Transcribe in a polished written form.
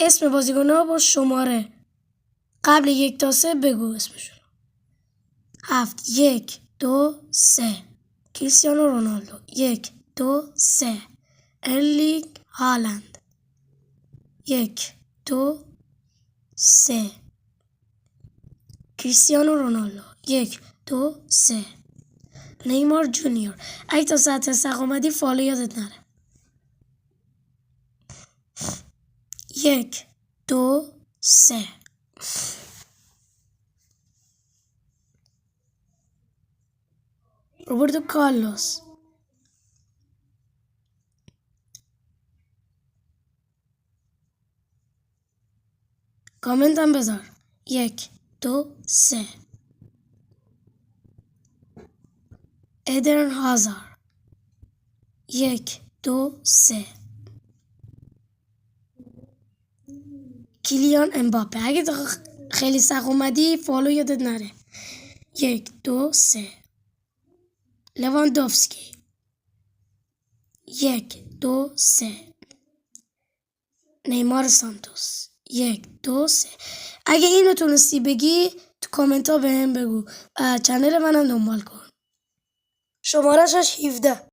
اسم بازیکن‌ها با شماره قبل 1 تا 3 بگو اسمشون. 7 1 2 3 کریستیانو رونالدو. 1 2 3 ارلینگ هالند. 1 2 3 کریستیانو رونالدو. 1 2 3 نیمار جونیور. اگه تا سطح سق اومدی فالو یادت نره. 1 2 3 روبرتو کارلوس. کامنت هم بذار. 1 2 3 ادرن هازار. 1 2 3 کیلیان امباپه. اگه تا خیلی سق اومدی فالو یادت نره. 1 2 3 لواندوفسکی. 1 2 3 نیمار سانتوس. 1 2 3 اگه اینو تونستی بگی تو کامنت ها بهم بگو. چنل منم دنبال کن. شماره‌شش 17.